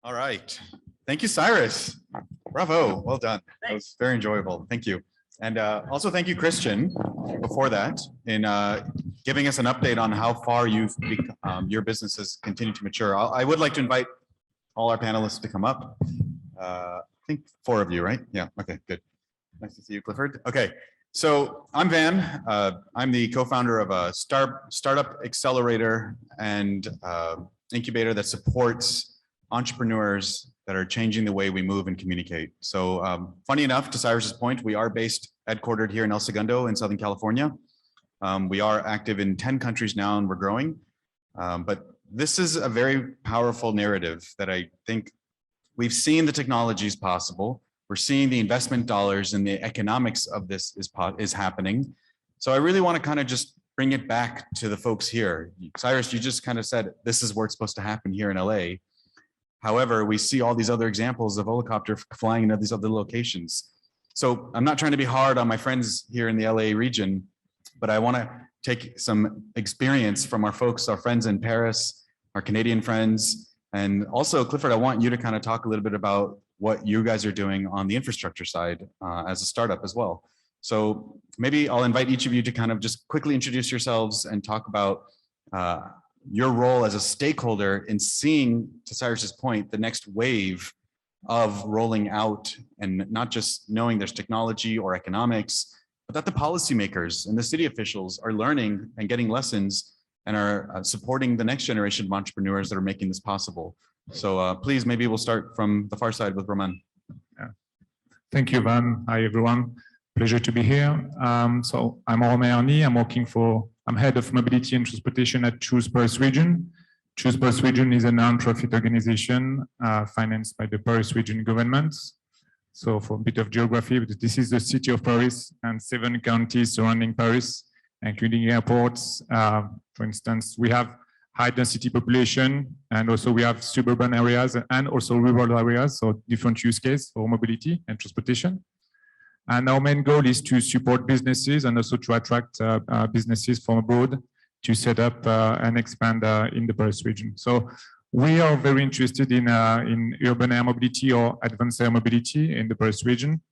All right. Thank you, Cyrus. Bravo. Well done. That was very enjoyable. Thank you. And also thank you, Christian, before that, in giving us an update on how far your business has continued to mature. I would like to invite all our panelists to come up. I think 4 of you, right? Yeah. Okay, good. Nice to see you, Clifford. Okay. So I'm Van. I'm the co-founder of a startup accelerator and incubator that supports entrepreneurs that are changing the way we move and communicate. So funny enough, to Cyrus's point, we are headquartered here in El Segundo in Southern California. We are active in 10 countries now and we're growing. But this is a very powerful narrative that I think we've seen the technologies possible. We're seeing the investment dollars and the economics of this is happening. So I really want to kind of just bring it back to the folks here. Cyrus, you just kind of said, this is where it's supposed to happen here in LA. However, we see all these other examples of helicopter flying into these other locations. So I'm not trying to be hard on my friends here in the LA region, but I want to take some experience from our friends in Paris, our Canadian friends. And also, Clifford, I want you to kind of talk a little bit about what you guys are doing on the infrastructure side as a startup as well. So maybe I'll invite each of you to kind of just quickly introduce yourselves and talk about your role as a stakeholder in seeing, to Cyrus's point, the next wave of rolling out and not just knowing there's technology or economics, but that the policymakers and the city officials are learning and getting lessons and are supporting the next generation of entrepreneurs that are making this possible. So please, maybe we'll start from the far side with Romain. Yeah. Thank you, Van. Hi, everyone. Pleasure to be here. So I'm Romain Erny. I'm head of mobility and transportation at Choose Paris Region. Choose Paris Region is a non-profit organization financed by the Paris region government. So for a bit of geography, this is the city of Paris and 7 counties surrounding Paris, including airports. For instance, we have high density population, and also we have suburban areas and also rural areas, so different use case for mobility and transportation. And our main goal is to support businesses and also to attract businesses from abroad to set up and expand in the Paris region. So we are very interested in urban air mobility or advanced air mobility in the Paris region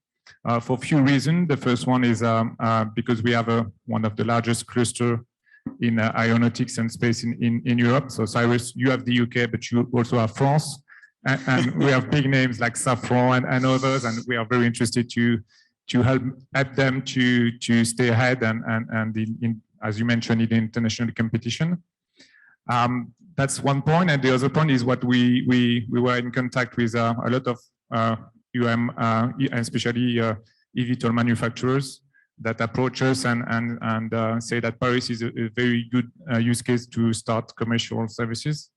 for a few reasons. The first one is because we have one of the largest cluster in aeronautics and space in Europe. So Cyrus, you have the UK, but you also have France. And we have big names like Safran and others, and we are very interested to help them to stay ahead and as you mentioned, in the international competition. That's one point, and the other point is what we were in contact with a lot of and especially eVTOL manufacturers that approach us and say that Paris is a very good use case to start commercial services.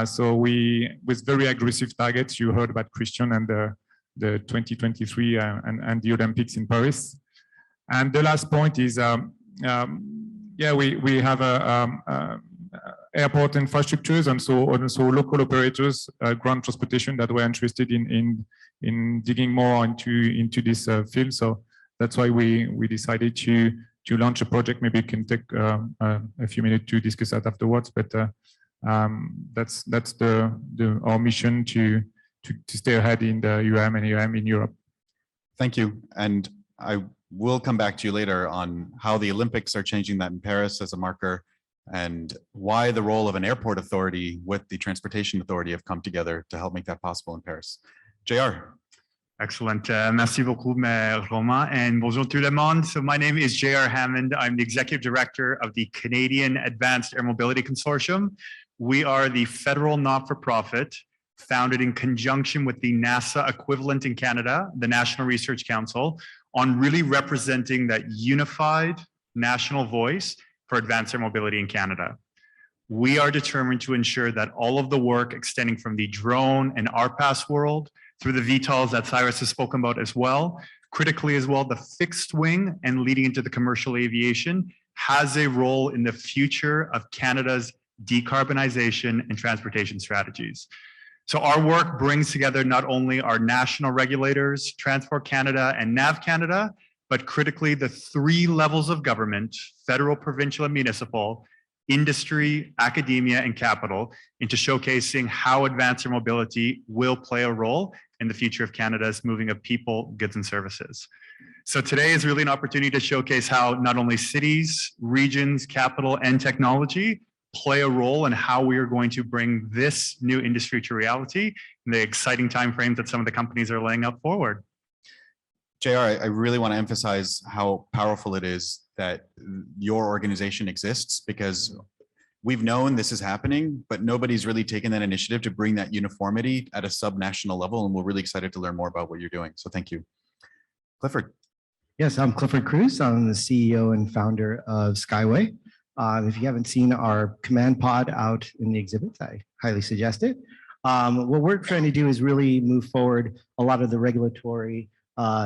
So with very aggressive targets, you heard about Christian and the 2023 and the Olympics in Paris. And the last point is, we have airport infrastructures and also local operators, ground transportation that were interested in digging more into this field. So that's why we decided to launch a project. Maybe it can take a few minutes to discuss that afterwards, but that's our mission to stay ahead in the and in Europe. Thank you. And I will come back to you later on how the Olympics are changing that in Paris as a marker and why the role of an airport authority with the transportation authority have come together to help make that possible in Paris. JR. Excellent. Merci beaucoup, Romain, and bonjour tout le monde. So my name is JR Hammond. I'm the Executive Director of the Canadian Advanced Air Mobility Consortium. We are the federal not-for-profit founded in conjunction with the NASA equivalent in Canada, the National Research Council, on really representing that unified national voice for advanced air mobility in Canada. We are determined to ensure that all of the work extending from the drone and RPAS world through the VTOLs that Cyrus has spoken about as well, critically as well, the fixed wing and leading into the commercial aviation has a role in the future of Canada's decarbonization and transportation strategies. So our work brings together not only our national regulators, Transport Canada and NAV Canada, but critically the 3 levels of government, federal, provincial, and municipal, industry, academia, and capital into showcasing how advanced air mobility will play a role in the future of Canada's moving of people, goods, and services. So today is really an opportunity to showcase how not only cities, regions, capital, and technology play a role in how we are going to bring this new industry to reality in the exciting timeframes that some of the companies are laying out forward. JR, I really want to emphasize how powerful it is that your organization exists, because we've known this is happening, but nobody's really taken that initiative to bring that uniformity at a sub-national level. And we're really excited to learn more about what you're doing. So thank you. Clifford. Yes, I'm Clifford Cruz. I'm the CEO and founder of Skyway. If you haven't seen our command pod out in the exhibit, I highly suggest it. What we're trying to do is really move forward a lot of the regulatory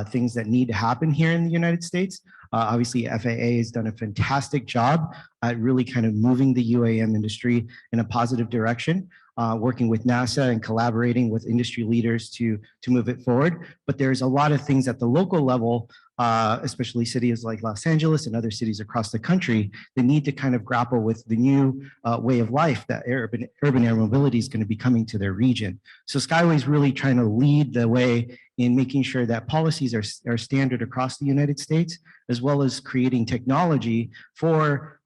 things that need to happen here in the United States. Obviously, FAA has done a fantastic job at really kind of moving the UAM industry in a positive direction, working with NASA and collaborating with industry leaders to move it forward. But there's a lot of things at the local level, especially cities like Los Angeles and other cities across the country, that need to kind of grapple with the new way of life that urban air mobility is going to be coming to their region. So Skyway is really trying to lead the way in making sure that policies are standard across the United States, as well as creating technology for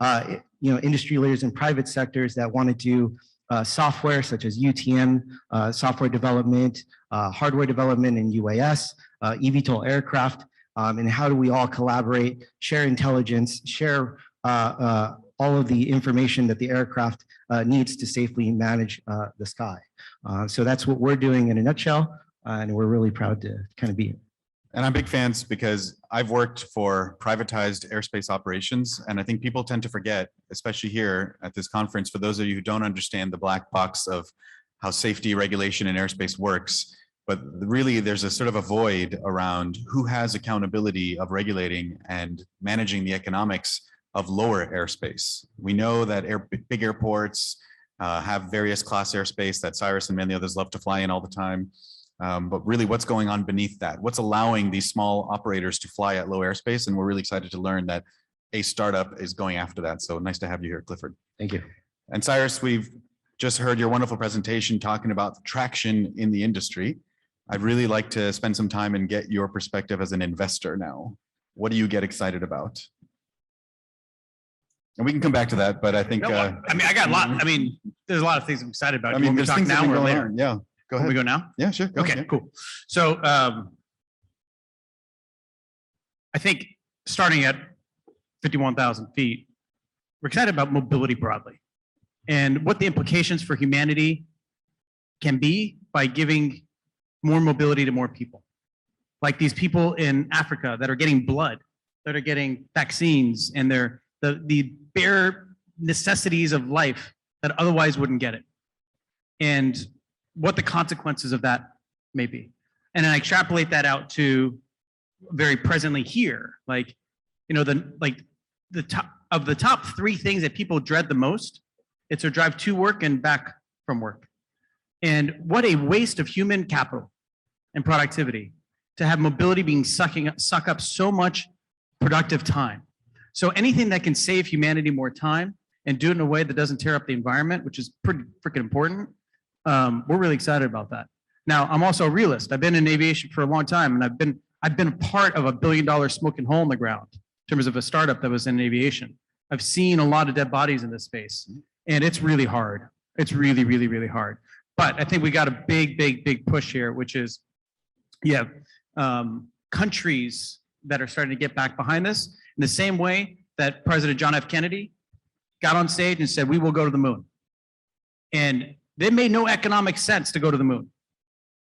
industry leaders and private sectors that want to do software such as UTM, software development, hardware development in UAS, eVTOL aircraft, and how do we all collaborate, share intelligence, share all of the information that the aircraft needs to safely manage the sky. So that's what we're doing in a nutshell, and we're really proud to kind of be here. And I'm big fans because I've worked for privatized airspace operations, and I think people tend to forget, especially here at this conference, for those of you who don't understand the black box of how safety regulation in airspace works. But really, there's a sort of a void around who has accountability of regulating and managing the economics of lower airspace. We know that big airports have various class airspace that Cyrus and many others love to fly in all the time. But really, what's going on beneath that? What's allowing these small operators to fly at low airspace? And we're really excited to learn that a startup is going after that. So nice to have you here, Clifford. Thank you. And Cyrus, we've just heard your wonderful presentation talking about traction in the industry. I'd really like to spend some time and get your perspective as an investor now. What do you get excited about? And we can come back to that, but I think I got a lot. I mean, there's a lot of things I'm excited about. I mean, there's talk things that now have been or going later. on. Yeah, go Can ahead. we go now? Yeah, sure. Go Okay, ahead, yeah. cool. So I think starting at 51,000 feet, we're excited about mobility broadly and what the implications for humanity can be by giving more mobility to more people. Like these people in Africa that are getting blood, that are getting vaccines, and they're the bare necessities of life that otherwise wouldn't get it. And what the consequences of that may be. And then I extrapolate that out to very presently here, like, you know, the top three things that people dread the most, it's their drive to work and back from work. And what a waste of human capital and productivity to have mobility being suck up so much productive time. So anything that can save humanity more time and do it in a way that doesn't tear up the environment, which is pretty freaking important, we're really excited about that. Now, I'm also a realist. I've been in aviation for a long time, and I've been a part of $1 billion smoking hole in the ground in terms of a startup that was in aviation. I've seen a lot of dead bodies in this space, and it's really hard. It's really, really, really hard. But I think we got a big push here, which is you have countries that are starting to get back behind this in the same way that President John F. Kennedy got on stage and said, we will go to the moon. And it made no economic sense to go to the moon.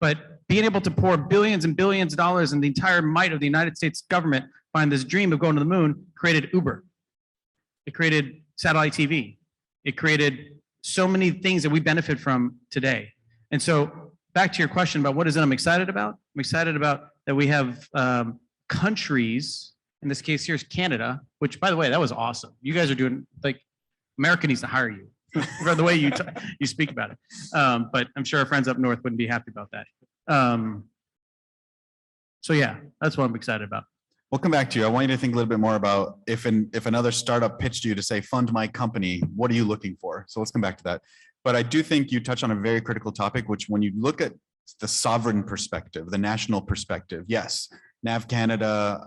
But being able to pour billions and billions of dollars in the entire might of the United States government behind this dream of going to the moon created Uber. It created satellite TV. It created so many things that we benefit from today. And so back to your question about what is it I'm excited about? I'm excited about that we have countries, in this case here's Canada, which by the way, that was awesome. You guys are doing, like, America needs to hire you for the way you speak about it. But I'm sure our friends up north wouldn't be happy about that. So yeah, that's what I'm excited about. We'll come back to you. I want you to think a little bit more about if another startup pitched you to say, fund my company, what are you looking for? So let's come back to that. But I do think you touch on a very critical topic, which when you look at the sovereign perspective, the national perspective, yes, NAV Canada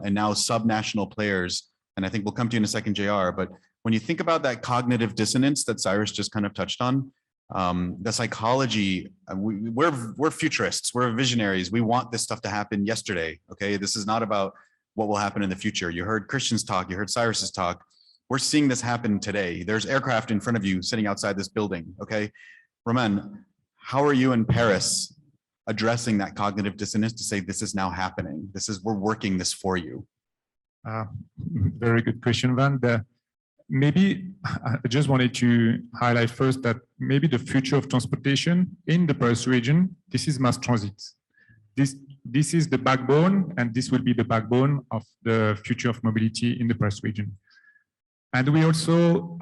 and now subnational players, and I think we'll come to you in a second, JR, but when you think about that cognitive dissonance that Cyrus just kind of touched on, the psychology, we're futurists, we're visionaries. We want this stuff to happen yesterday. Okay, this is not about what will happen in the future. You heard Christian's talk, you heard Cyrus's talk. We're seeing this happen today. There's aircraft in front of you sitting outside this building. Okay, Romain, how are you in Paris addressing that cognitive dissonance to say this is now happening? We're working this for you. Very good question, Van. Maybe I just wanted to highlight first that maybe the future of transportation in the Paris region, this is mass transit. This is the backbone, and this will be the backbone of the future of mobility in the Paris region. And we also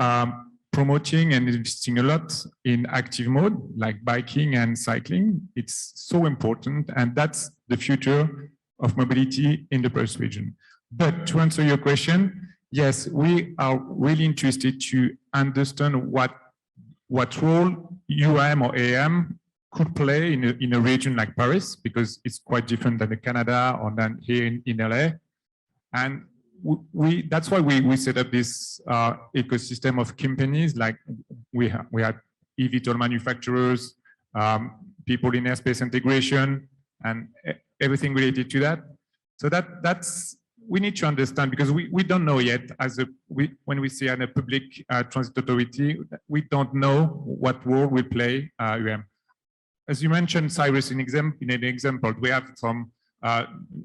promoting and investing a lot in active mode, like biking and cycling. It's so important, and that's the future of mobility in the Paris region. But to answer your question, yes, we are really interested to understand what role UAM or AM could play in a region like Paris, because it's quite different than Canada or than here in LA. And that's why we set up this ecosystem of companies. Like we had eVTOL manufacturers, people in airspace integration, and everything related to that. So that's we need to understand, because we don't know yet. When we say a public transit authority, we don't know what role we play UAM. As you mentioned, Cyrus, in an example, we have some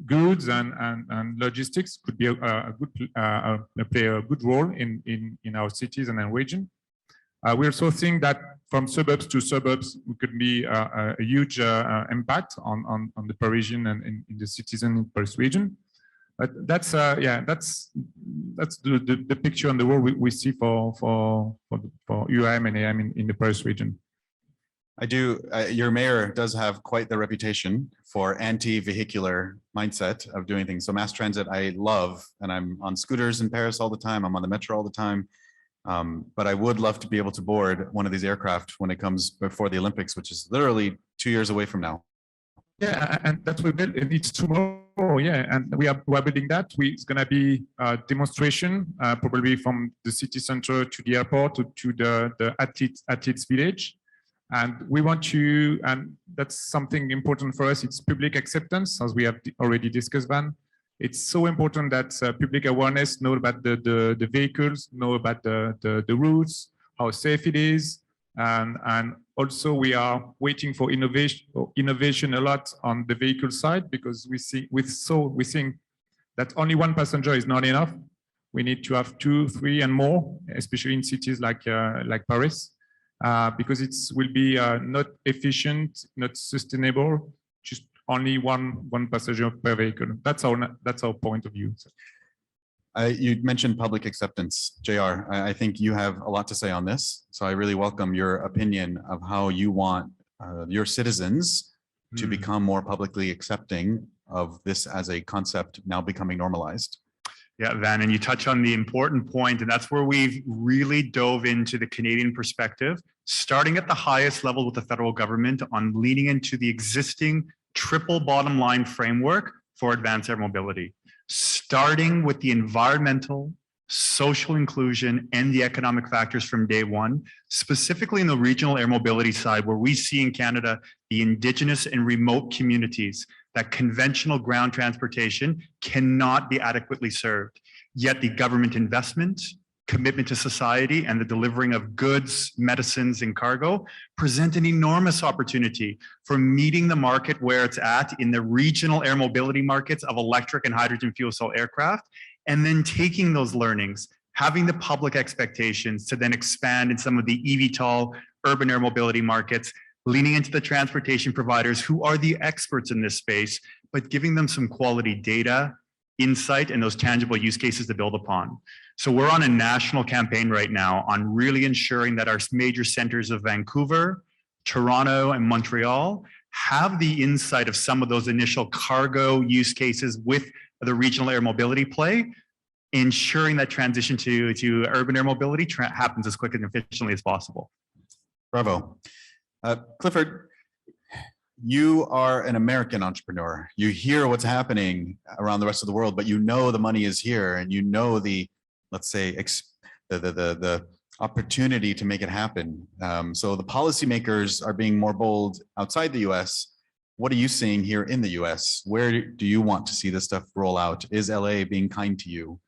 goods and logistics could be play a good role in our cities and our region. We also think that from suburbs to suburbs, we could be a huge impact on the Parisian and in the citizen in Paris region. But that's the picture and the role we see for UAM and AM in the Paris region. I do. Your mayor does have quite the reputation for anti-vehicular mindset of doing things. So mass transit, I love, and I'm on scooters in Paris all the time. I'm on the metro all the time. But I would love to be able to board one of these aircraft when it comes before the Olympics, which is literally 2 years away from now. Yeah, and that's what it's tomorrow. Yeah, and we're building that. It's going to be a demonstration, probably from the city center to the airport to the athletes village. And we want to, and that's something important for us. It's public acceptance, as we have already discussed, Van. It's so important that public awareness, know about the vehicles, know about the routes, how safe it is. And also we are waiting for innovation a lot on the vehicle side, because we think that only one passenger is not enough. We need to have 2, 3 and more, especially in cities like Paris, because it will be not efficient, not sustainable, just only one passenger per vehicle. That's our point of view. You mentioned public acceptance, JR. I think you have a lot to say on this. So I really welcome your opinion of how you want your citizens to become more publicly accepting of this as a concept now becoming normalized. Yeah, Van, and you touch on the important point, and that's where we've really dove into the Canadian perspective, starting at the highest level with the federal government on leaning into the existing triple bottom line framework for advanced air mobility, starting with the environmental, social inclusion, and the economic factors from day one, specifically in the regional air mobility side, where we see in Canada the Indigenous and remote communities that conventional ground transportation cannot be adequately served. Yet the government investment, commitment to society, and the delivering of goods, medicines, and cargo present an enormous opportunity for meeting the market where it's at in the regional air mobility markets of electric and hydrogen fuel cell aircraft, and then taking those learnings, having the public expectations to then expand in some of the eVTOL urban air mobility markets, leaning into the transportation providers who are the experts in this space, but giving them some quality data, insight, and those tangible use cases to build upon. So we're on a national campaign right now on really ensuring that our major centers of Vancouver, Toronto, and Montreal have the insight of some of those initial cargo use cases with the regional air mobility play, ensuring that transition to urban air mobility happens as quick and efficiently as possible. Bravo. Clifford, you are an American entrepreneur. You hear what's happening around the rest of the world, but you know the money is here, and you know the, let's say, the opportunity to make it happen. So the policymakers are being more bold outside the US. What are you seeing here in the US? Where do you want to see this stuff roll out? Is LA being kind to you?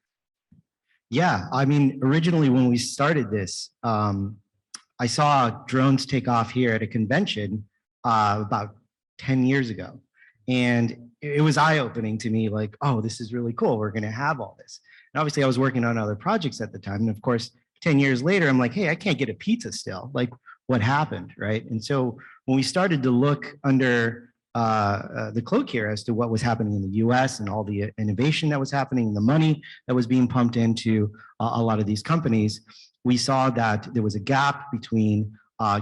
Yeah, I mean, originally when we started this, I saw drones take off here at a convention about 10 years ago. And it was eye-opening to me, like, oh, this is really cool. We're going to have all this. And obviously I was working on other projects at the time. And of course, 10 years later, I'm like, hey, I can't get a pizza still. Like, what happened, right? And so when we started to look under the cloak here as to what was happening in the US and all the innovation that was happening, the money that was being pumped into a lot of these companies, we saw that there was a gap between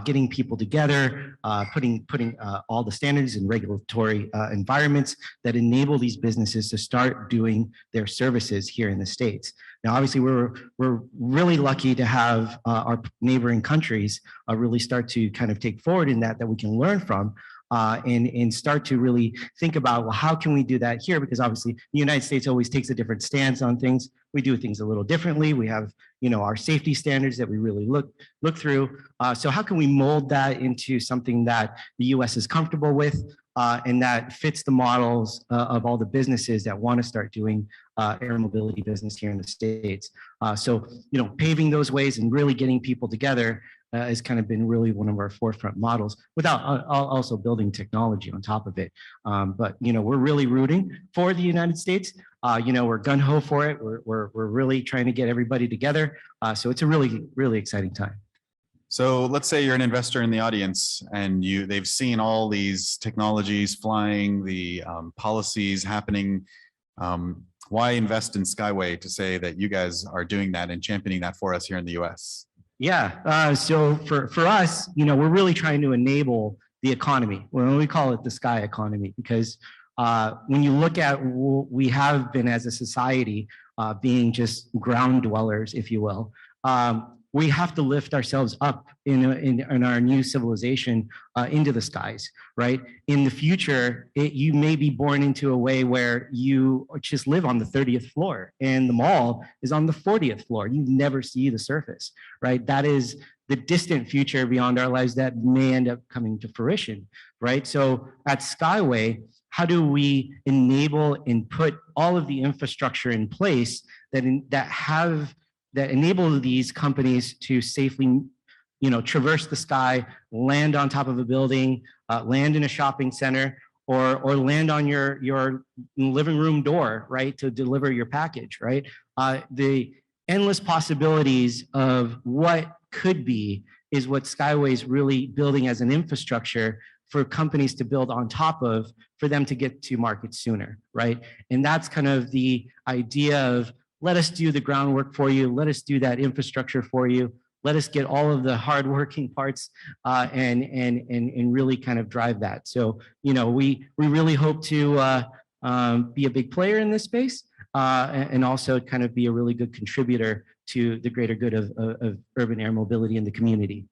getting people together, putting all the standards and regulatory environments that enable these businesses to start doing their services here in the States. Now, obviously, we're really lucky to have our neighboring countries really start to kind of take forward in that we can learn from. And start to really think about, well, how can we do that here? Because obviously the United States always takes a different stance on things. We do things a little differently. We have, our safety standards that we really look through. So how can we mold that into something that the US is comfortable with and that fits the models of all the businesses that want to start doing air mobility business here in the States? So, paving those ways and really getting people together has kind of been really one of our forefront models without also building technology on top of it. But, we're really rooting for the United States. We're gung-ho for it. We're really trying to get everybody together. So it's a really, really exciting time. So let's say you're an investor in the audience and they've seen all these technologies flying, the policies happening. Why invest in Skyway to say that you guys are doing that and championing that for us here in the US? Yeah, so for us, we're really trying to enable the economy. Well, we call it the sky economy, because when you look at what we have been as a society, being just ground dwellers, if you will, we have to lift ourselves up in our new civilization into the skies, right? In the future, you may be born into a way where you just live on the 30th floor and the mall is on the 40th floor. You never see the surface, right? That is the distant future beyond our lives that may end up coming to fruition, right? So at Skyway, how do we enable and put all of the infrastructure in place that enable these companies to safely, traverse the sky, land on top of a building, land in a shopping center, or land on your living room door, right, to deliver your package, right? The endless possibilities of what could be is what Skyway is really building as an infrastructure for companies to build on top of, for them to get to market sooner, right? And that's kind of the idea of, let us do the groundwork for you. Let us do that infrastructure for you. Let us get all of the hardworking parts and really kind of drive that. So, we really hope to be a big player in this space and also kind of be a really good contributor to the greater good of urban air mobility in the community.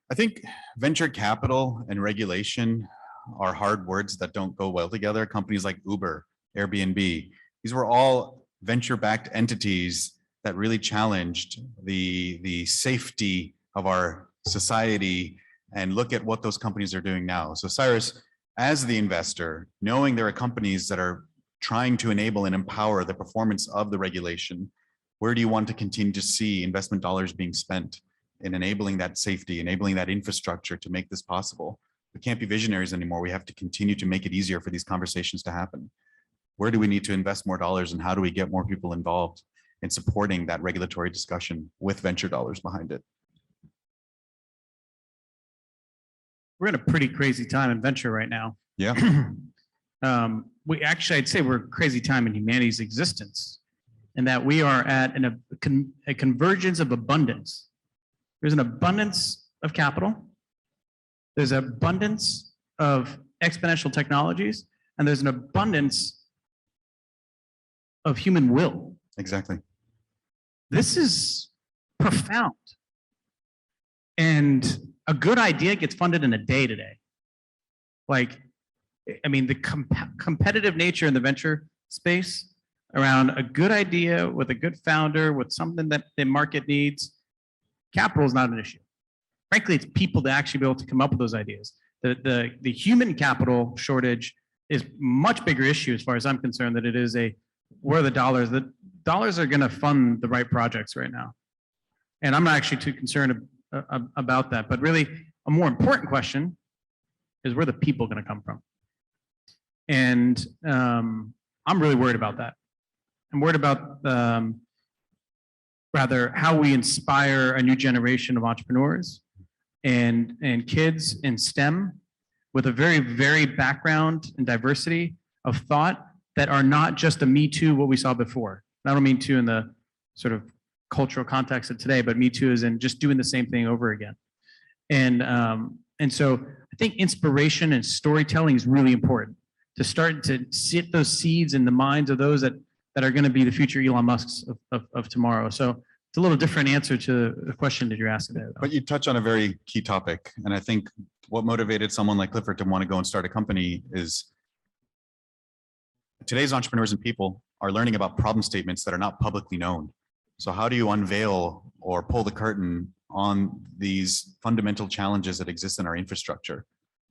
I think venture capital and regulation are hard words that don't go well together. Companies like Uber, Airbnb, these were all venture-backed entities that really challenged the safety of our society, and look at what those companies are doing now. So Cyrus, as the investor, knowing there are companies that are trying to enable and empower the performance of the regulation, where do you want to continue to see investment dollars being spent in enabling that safety, enabling that infrastructure to make this possible? We can't be visionaries anymore. We have to continue to make it easier for these conversations to happen. Where do we need to invest more dollars, and how do we get more people involved in supporting that regulatory discussion with venture dollars behind it? We're in a pretty crazy time in venture right now. Yeah. I'd say we're a crazy time in humanity's existence, and that we are at a convergence of abundance. There's an abundance of capital. There's an abundance of exponential technologies, and there's an abundance of human will. Exactly. This is profound. And a good idea gets funded in a day today. Like, I mean, the competitive nature in the venture space around a good idea with a good founder, with something that the market needs, capital is not an issue. Frankly, it's people to actually be able to come up with those ideas. The human capital shortage is much bigger issue as far as I'm concerned than it is where are the dollars? The dollars are going to fund the right projects right now. And I'm not actually too concerned about that. But really, a more important question is where the people going to come from? And I'm really worried about that. I'm worried about rather how we inspire a new generation of entrepreneurs and kids in STEM with a very varied background and diversity of thought that are not just a Me Too, what we saw before. I don't mean too in the sort of cultural context of today, but Me Too is in just doing the same thing over again. And so I think inspiration and storytelling is really important to start to sit those seeds in the minds of those that are going to be the future Elon Musks of tomorrow. So it's a little different answer to the question that you're asking there. But you touch on a very key topic. And I think what motivated someone like Clifford to want to go and start a company is today's entrepreneurs and people are learning about problem statements that are not publicly known. So how do you unveil or pull the curtain on these fundamental challenges that exist in our infrastructure?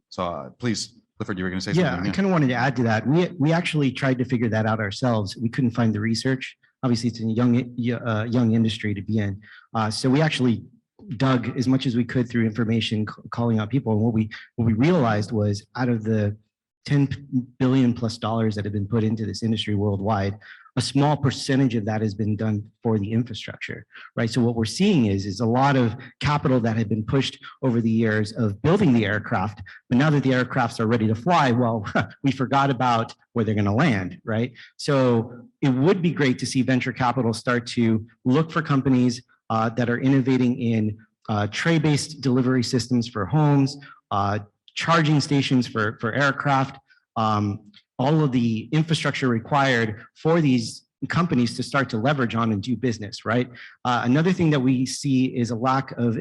So please, Clifford, you were going to say Yeah, something. I kind of wanted to add to that. We actually tried to figure that out ourselves. We couldn't find the research. Obviously, it's a young industry to be in. So we actually dug as much as we could through information, calling out people. And what we realized was out of the $10 billion plus that have been put into this industry worldwide, a small percentage of that has been done for the infrastructure, right? So what we're seeing is a lot of capital that had been pushed over the years of building the aircraft, but now that the aircrafts are ready to fly, well, we forgot about where they're going to land, right? So it would be great to see venture capital start to look for companies that are innovating in tray-based delivery systems for homes, charging stations for aircraft, all of the infrastructure required for these companies to start to leverage on and do business, right? Another thing that we see is a lack of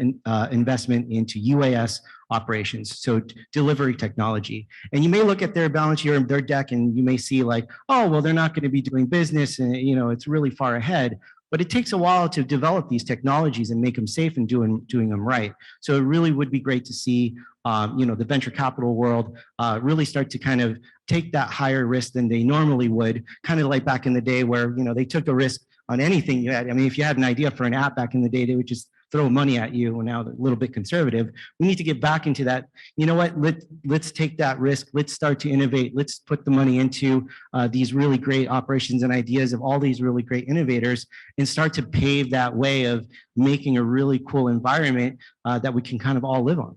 investment into Uas Operations, so delivery technology. And you may look at their balance sheet or their deck and you may see like, oh, well, they're not going to be doing business and it's really far ahead. But it takes a while to develop these technologies and make them safe and doing them right. So it really would be great to see, the venture capital world really start to kind of take that higher risk than they normally would, kind of like back in the day where, they took a risk on anything you had. I mean, if you had an idea for an app back in the day, they would just throw money at you. And now they're a little bit conservative. We need to get back into that. You know what? Let's take that risk. Let's start to innovate. Let's put the money into these really great operations and ideas of all these really great innovators and start to pave that way of making a really cool environment that we can kind of all live on.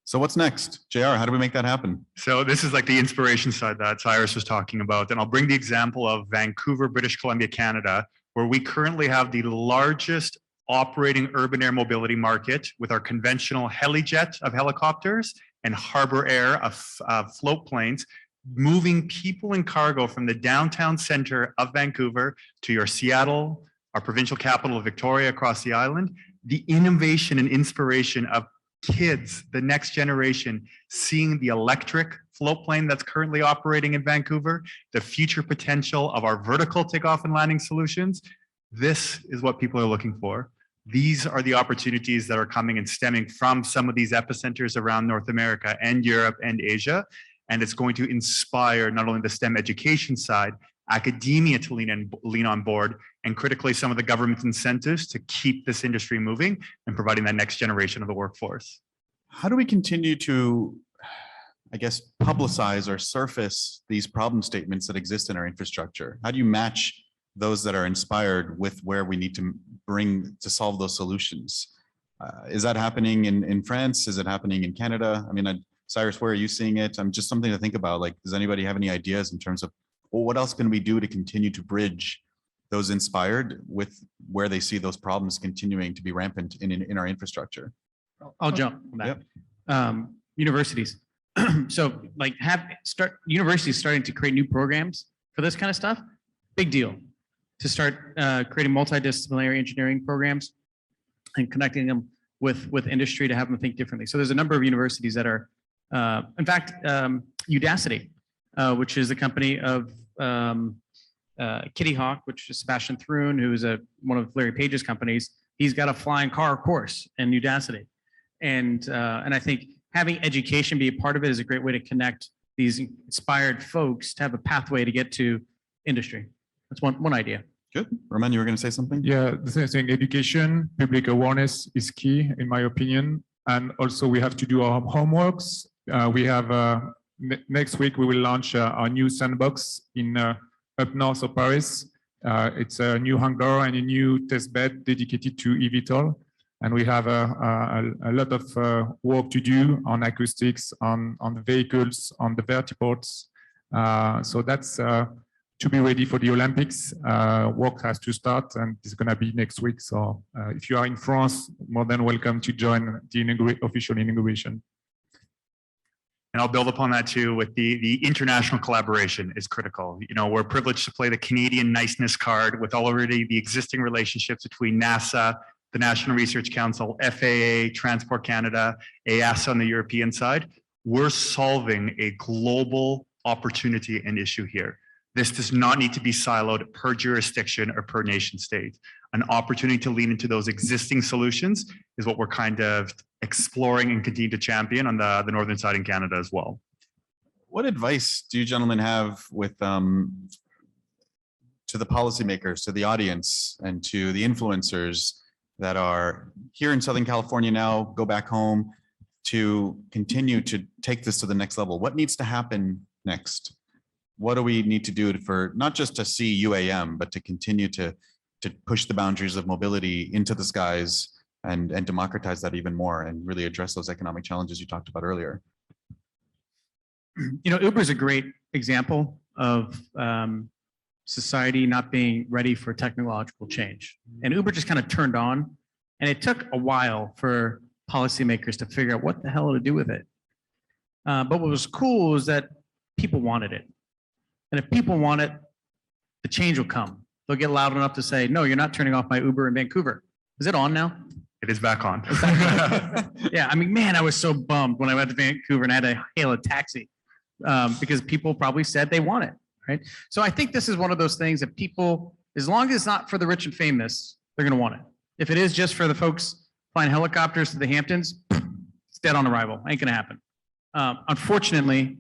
So what's next? JR, how do we make that happen? So this is like the inspiration side that Cyrus was talking about. And I'll bring the example of Vancouver, British Columbia, Canada, where we currently have the largest operating urban air mobility market with our conventional helijet of helicopters and harbor air of float planes, moving people and cargo from the downtown center of Vancouver to your Seattle, our provincial capital of Victoria across the island. The innovation and inspiration of kids, the next generation, seeing the electric float plane that's currently operating in Vancouver, the future potential of our vertical takeoff and landing solutions. This is what people are looking for. These are the opportunities that are coming and stemming from some of these epicenters around North America and Europe and Asia. And it's going to inspire not only the STEM education side, academia to lean on board, and critically some of the government incentives to keep this industry moving and providing that next generation of the workforce. How do we continue to, I guess, publicize or surface these problem statements that exist in our infrastructure? How do you match those that are inspired with where we need to bring to solve those solutions? Is that happening in France? Is it happening in Canada? I mean, Cyrus, where are you seeing it? I'm just something to think about. Like, does anybody have any ideas in terms of, well, what else can we do to continue to bridge those inspired with where they see those problems continuing to be rampant in our infrastructure? I'll jump on that. Universities. So like universities starting to create new programs for this kind of stuff. big deal to start creating multidisciplinary engineering programs and connecting them with industry to have them think differently. So there's a number of universities that are, in fact, Udacity, which is the company of Kitty Hawk, which is Sebastian Thrun, who is one of Larry Page's companies. He's got a flying car course in Udacity. And I think having education be a part of it is a great way to connect these inspired folks to have a pathway to get to industry. That's one idea. Good. Romain, you were going to say something? Yeah, the same thing. Education, public awareness is key, in my opinion. And also we have to do our homeworks. We have next week we will launch our new sandbox in up north of Paris. It's a new hangar and a new test bed dedicated to eVTOL. And we have a lot of work to do on acoustics, on the vehicles, on the vertiports. So that's to be ready for the Olympics. Work has to start, and it's going to be next week. So if you are in France, more than welcome to join the official inauguration. And I'll build upon that too with the international collaboration is critical. You know, we're privileged to play the Canadian niceness card with already the existing relationships between NASA, the National Research Council, FAA, Transport Canada, EASA on the European side. We're solving a global opportunity and issue here. This does not need to be siloed per jurisdiction or per nation state. An opportunity to lean into those existing solutions is what we're kind of exploring and continue to champion on the northern side in Canada as well. What advice do you gentlemen have with to the policymakers, to the audience, and to the influencers that are here in Southern California now, go back home, to continue to take this to the next level? What needs to happen next? What do we need to do for not just to see UAM, but to continue to push the boundaries of mobility into the skies and democratize that even more and really address those economic challenges you talked about earlier? You know, Uber is a great example of society not being ready for technological change. And Uber just kind of turned on, and it took a while for policymakers to figure out what the hell to do with it. But what was cool is that people wanted it. And if people want it, the change will come. They'll get loud enough to say, no, you're not turning off my Uber in Vancouver. Is it on now? It is back on. Yeah, I mean, man, I was so bummed when I went to Vancouver and I had to hail a taxi because people probably said they want it, right? So I think this is one of those things that people, as long as it's not for the rich and famous, they're going to want it. If it is just for the folks flying helicopters to the Hamptons, it's dead on arrival. Ain't going to happen. Unfortunately,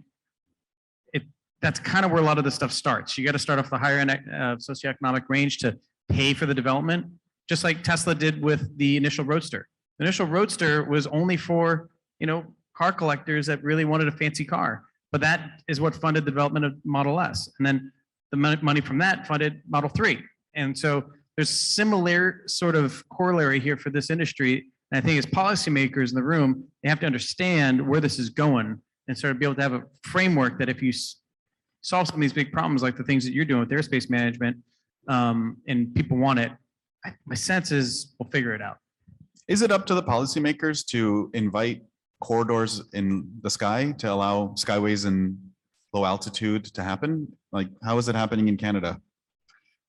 that's kind of where a lot of this stuff starts. You got to start off the higher end socioeconomic range to pay for the development, just like Tesla did with the initial Roadster. The initial Roadster was only for, you know, car collectors that really wanted a fancy car, but that is what funded the development of Model S. And then the money from that funded Model 3. And so there's similar sort of corollary here for this industry. And I think as policymakers in the room, they have to understand where this is going and sort of be able to have a framework that if you solve some of these big problems like the things that you're doing with airspace management and people want it, my sense is we'll figure it out. Is it up to the policymakers to invite corridors in the sky to allow skyways in low altitude to happen? Like, how is it happening in Canada?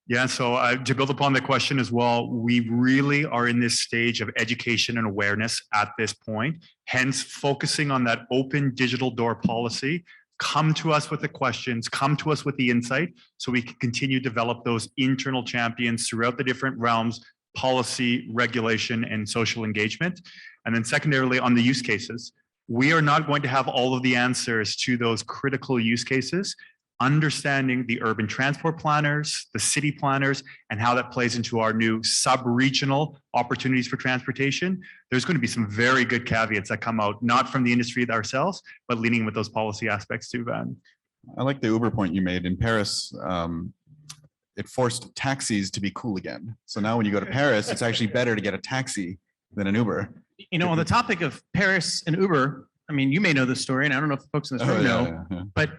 Yeah, so to build upon the question as well, we really are in this stage of education and awareness at this point, hence focusing on that open digital door policy. Come to us with the questions, come to us with the insight, so we can continue to develop those internal champions throughout the different realms, policy, regulation, and social engagement. And then secondarily, on the use cases, we are not going to have all of the answers to those critical use cases. Understanding the urban transport planners, the city planners, and how that plays into our new sub-regional opportunities for transportation. There's going to be some very good caveats that come out, not from the industry ourselves, but leaning with those policy aspects too, Van. I like the Uber point you made. In Paris, it forced taxis to be cool again. So now when you go to Paris, it's actually better to get a taxi than an Uber. You know, on the topic of Paris and Uber, I mean, you may know this story, and I don't know if the folks in this room know, but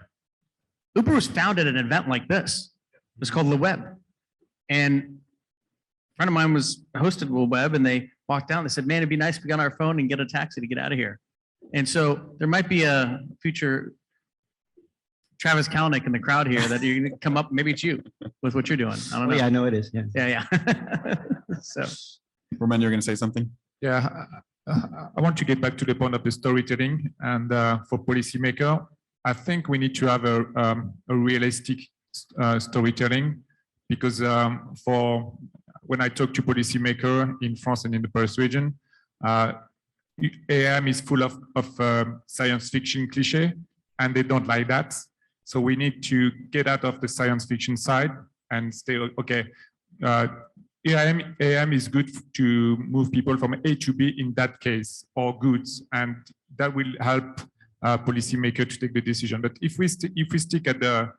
Uber was founded at an event like this. It was called Le Web. And a friend of mine was hosted Le Web, and they walked down. They said, man, it'd be nice if we got on our phone and get a taxi to get out of here. And so there might be a future Travis Kalanick in the crowd here that you're gonna come up, maybe it's you with what you're doing. I don't Oh, know. yeah, I know it is. Yeah. Yeah, yeah. So, Romain, you're going to say something? Yeah, I want to get back to the point of the storytelling, and for policymaker, I think we need to have a realistic storytelling, because for when I talk to policymaker in France and in the Paris region, AM is full of science fiction cliche, and they don't like that. So we need to get out of the science fiction side and stay, okay, AM is good to move people from A to B in that case, or goods, and that will help policymaker to take the decision. But if we stick at the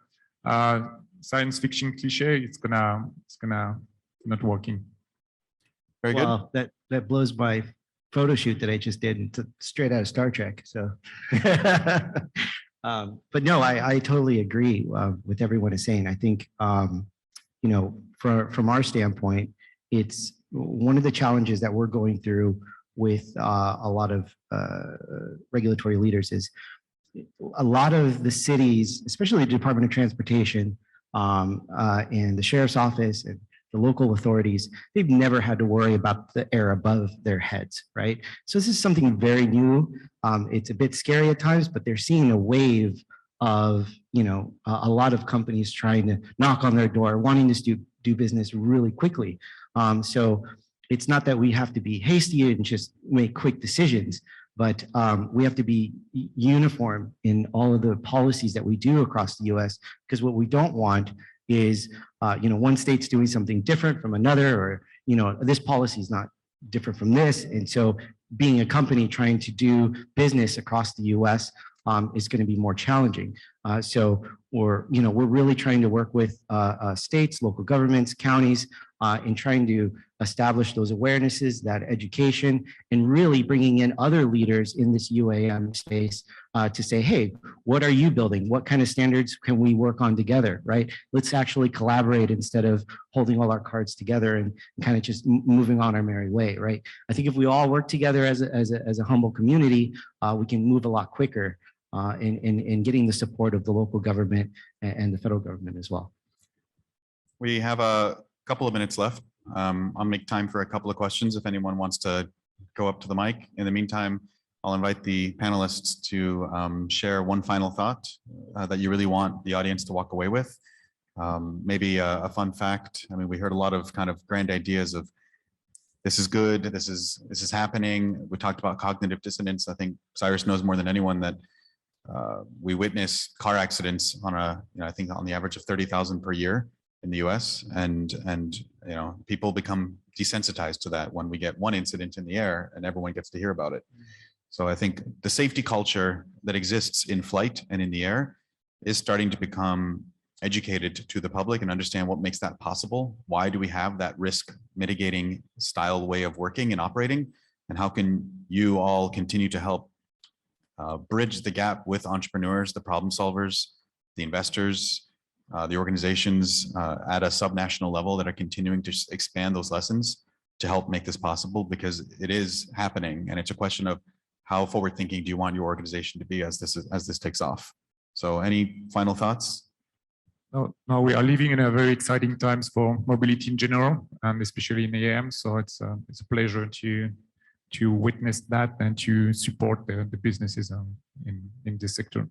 science fiction cliche, it's gonna not working. Very good. Well, that blows my photo shoot that I just did. It's straight out of Star Trek. So, but no, I totally agree with everyone is saying. I think, you know, from our standpoint, it's one of the challenges that we're going through with a lot of regulatory leaders is a lot of the cities, especially the Department of Transportation and the Sheriff's Office and the local authorities, they've never had to worry about the air above their heads, right? So this is something very new. It's a bit scary at times, but they're seeing a wave of, you know, a lot of companies trying to knock on their door, wanting to do business really quickly. So it's not that we have to be hasty and just make quick decisions, but we have to be uniform in all of the policies that we do across the US, because what we don't want is, you know, one state's doing something different from another, or, you know, this policy is not different from this. And so being a company trying to do business across the US is going to be more challenging. So we're really trying to work with states, local governments, counties, in trying to establish those awarenesses, that education, and really bringing in other leaders in this UAM space to say, hey, what are you building? What kind of standards can we work on together, right? Let's actually collaborate instead of holding all our cards together and kind of just moving on our merry way, right? I think if we all work together as a humble community, we can move a lot quicker in getting the support of the local government and the federal government as well. We have a couple of minutes left. I'll make time for a couple of questions if anyone wants to go up to the mic. In the meantime, I'll invite the panelists to share one final thought that you really want the audience to walk away with. Maybe a fun fact. I mean, we heard a lot of kind of grand ideas of this is good, this is happening. We talked about cognitive dissonance. I think Cyrus knows more than anyone that we witness car accidents on I think on the average of 30,000 per year in the US, and you know, people become desensitized to that when we get one incident in the air and everyone gets to hear about it. So I think the safety culture that exists in flight and in the air is starting to become educated to the public and understand what makes that possible. Why do we have that risk mitigating style way of working and operating? And how can you all continue to help bridge the gap with entrepreneurs, the problem solvers, the investors, the organizations at a subnational level that are continuing to expand those lessons to help make this possible, because it is happening, and it's a question of how forward thinking do you want your organization to be as this takes off. So any final thoughts? No, we are living in a very exciting times for mobility in general, and especially in AM. So it's a pleasure to witness that and to support the businesses in this sector.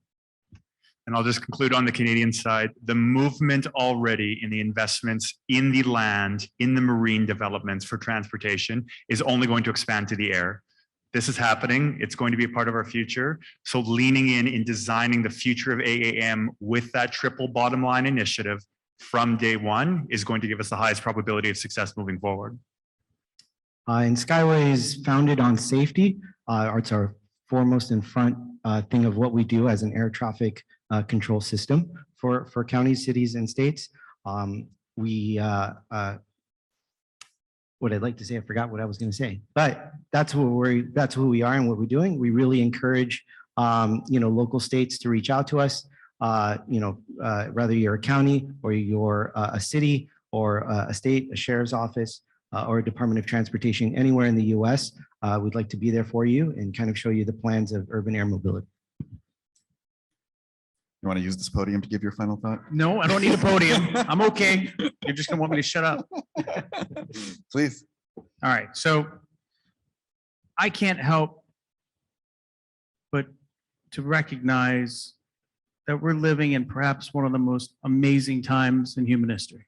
And I'll just conclude on the Canadian side. The movement already in the investments in the land, in the marine developments for transportation is only going to expand to the air. This is happening. It's going to be a part of our future. So leaning in designing the future of AAM with that triple bottom line initiative from day one is going to give us the highest probability of success moving forward. And Skyway is founded on safety. It's our foremost in front thing of what we do as an air traffic control system for counties, cities, and states. What I'd like to say, I forgot what I was going to say, but that's who we are and what we're doing. We really encourage, local states to reach out to us. Whether you're a county or you're a city or a state, a sheriff's office, or a Department of Transportation, anywhere in the U.S., we'd like to be there for you and kind of show you the plans of urban air mobility. You want to use this podium to give your final thought? No, I don't need a podium. I'm okay. You're just gonna want me to shut up. Please. All right, so I can't help but to recognize that we're living in perhaps one of the most amazing times in human history.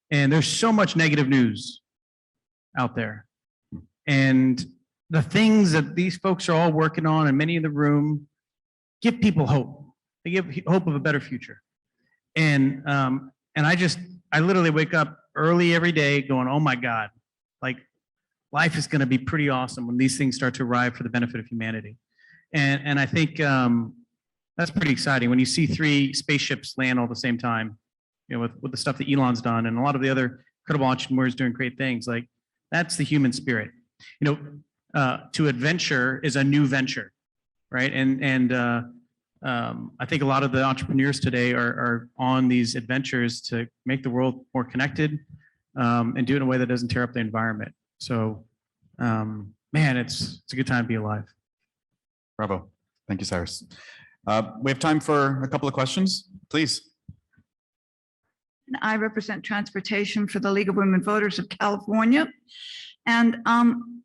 And there's so much negative news out there. And the things that these folks are all working on, and many in the room, give people hope. They give hope of a better future. And I literally wake up early every day going, oh my God, like life is going to be pretty awesome when these things start to arrive for the benefit of humanity. And I think that's pretty exciting when you see 3 spaceships land all at the same time, you know, with the stuff that Elon's done and a lot of the other incredible entrepreneurs doing great things. Like that's the human spirit. You know, to adventure is a new venture, right? I think a lot of the entrepreneurs today are on these adventures to make the world more connected and do it in a way that doesn't tear up the environment. So, man, it's a good time to be alive. Bravo. Thank you, Cyrus. We have time for a couple of questions, please. I represent transportation for the League of Women Voters of California. And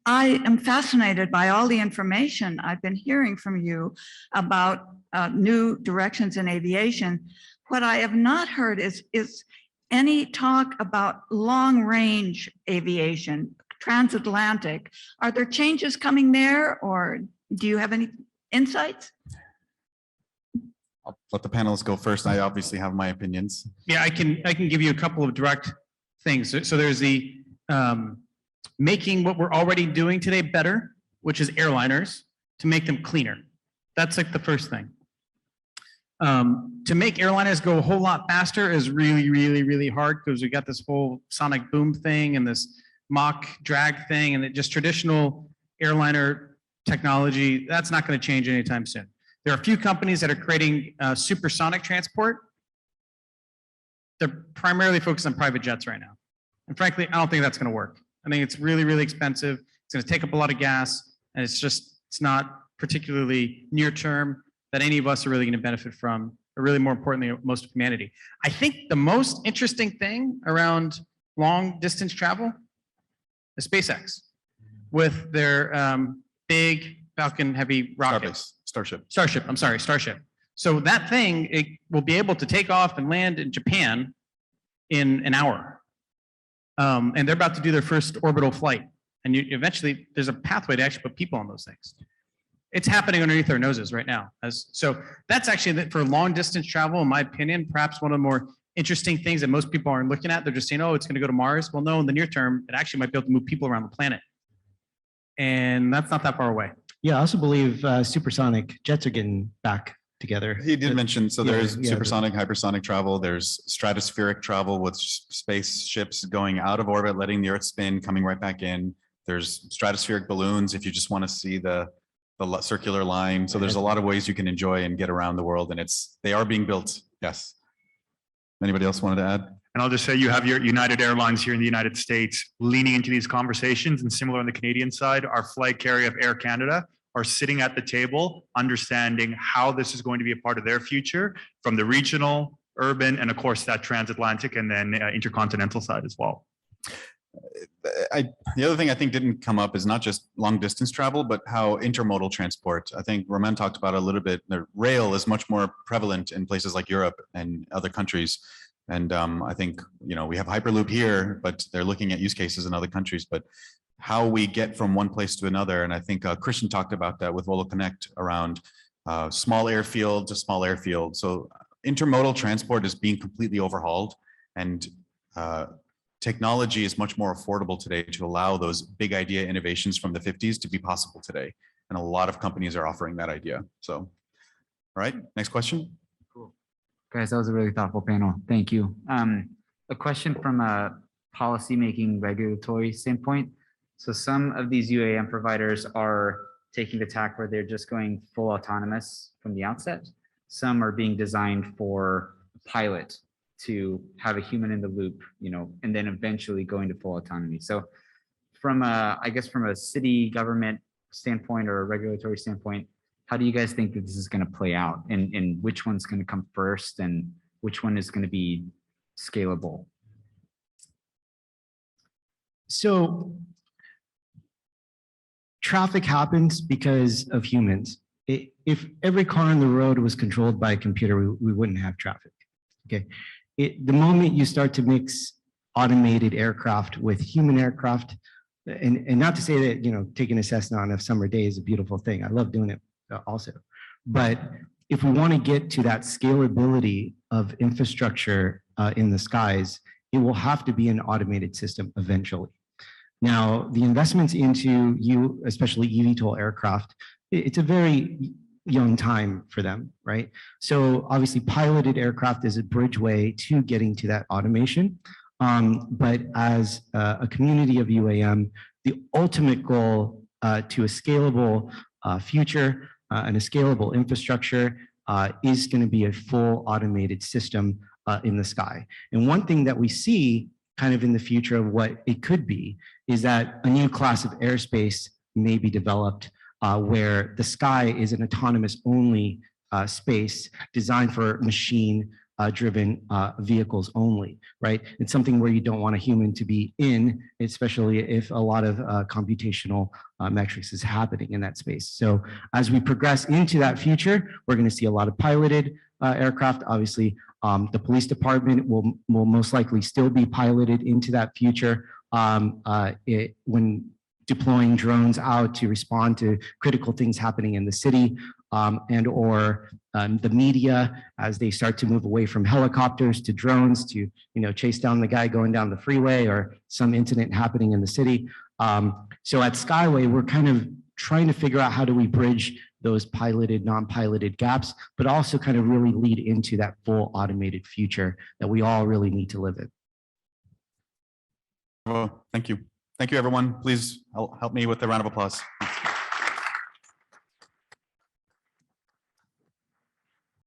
I am fascinated by all the information I've been hearing from you about new directions in aviation. What I have not heard is any talk about long-range aviation, transatlantic. Are there changes coming there, or do you have any insights? I'll let the panelists go first. I obviously have my opinions. Yeah, I can give you a couple of direct things. So there's the making what we're already doing today better, which is airliners, to make them cleaner. That's like the first thing. To make airliners go a whole lot faster is really, really, really hard because we got this whole sonic boom thing and this Mach drag thing, and it just traditional airliner technology, that's not going to change anytime soon. There are a few companies that are creating supersonic transport. They're primarily focused on private jets right now. And frankly, I don't think that's going to work. I think it's really, really expensive. It's going to take up a lot of gas, and it's not particularly near term that any of us are really going to benefit from, or really more importantly, most of humanity. I think the most interesting thing around long distance travel is SpaceX with their big Falcon Heavy rockets. Starship. Starship. So that thing, it will be able to take off and land in Japan in an hour. And they're about to do their first orbital flight. And eventually, there's a pathway to actually put people on those things. It's happening underneath our noses right now. So that's actually, for long distance travel, in my opinion, perhaps one of the more interesting things that most people aren't looking at. They're just saying, oh, it's going to go to Mars. Well, no, in the near term, it actually might be able to move people around the planet. And that's not that far away. Yeah, I also believe supersonic jets are getting back together. He did mention, so Yeah, there's yeah. supersonic, hypersonic travel, there's stratospheric travel with spaceships going out of orbit, letting the Earth spin, coming right back in. There's stratospheric balloons if you just want to see the circular line. So there's a lot of ways you can enjoy and get around the world, and they are being built. Yes. Anybody else wanted to add? And I'll just say you have your United Airlines here in the United States leaning into these conversations, and similar on the Canadian side, our flag carrier of Air Canada are sitting at the table, understanding how this is going to be a part of their future from the regional, urban, and of course that transatlantic and then intercontinental side as well. The other thing I think didn't come up is not just long distance travel, but how intermodal transport. I think Romain talked about it a little bit. The rail is much more prevalent in places like Europe and other countries. And I think, we have Hyperloop here, but they're looking at use cases in other countries. But how we get from one place to another, and I think Christian talked about that with Volo Connect around small airfield to small airfield. So intermodal transport is being completely overhauled, and technology is much more affordable today to allow those big idea innovations from the 50s to be possible today. And a lot of companies are offering that idea. So, all right, next question. Cool. Guys, that was a really thoughtful panel. Thank you. A question from a policymaking regulatory standpoint. So some of these UAM providers are taking the tack where they're just going full autonomous from the outset. Some are being designed for a pilot to have a human in the loop, and then eventually going to full autonomy. So from a city government standpoint or a regulatory standpoint, how do you guys think that this is going to play out, and which one's going to come first, and which one is going to be scalable? So traffic happens because of humans. If every car on the road was controlled by a computer, we wouldn't have traffic. Okay. The moment you start to mix automated aircraft with human aircraft, and not to say that, taking a Cessna on a summer day is a beautiful thing. I love doing it also. But if we want to get to that scalability of infrastructure in the skies, it will have to be an automated system eventually. Now, the investments into especially eVTOL aircraft, it's a very young time for them, right? So obviously piloted aircraft is a bridgeway to getting to that automation. But as a community of UAM, the ultimate goal to a scalable future and a scalable infrastructure is going to be a full automated system in the sky. And one thing that we see kind of in the future of what it could be is that a new class of airspace may be developed where the sky is an autonomous only space designed for machine driven vehicles only, right? It's something where you don't want a human to be in, especially if a lot of computational metrics is happening in that space. So as we progress into that future, we're going to see a lot of piloted aircraft. Obviously, the police department will most likely still be piloted into that future when deploying drones out to respond to critical things happening in the city, and or the media as they start to move away from helicopters to drones to chase down the guy going down the freeway or some incident happening in the city. So at Skyway, we're kind of trying to figure out how do we bridge those piloted, non-piloted gaps, but also kind of really lead into that full automated future that we all really need to live in. Well, thank you. Thank you, everyone. Please help me with a round of applause.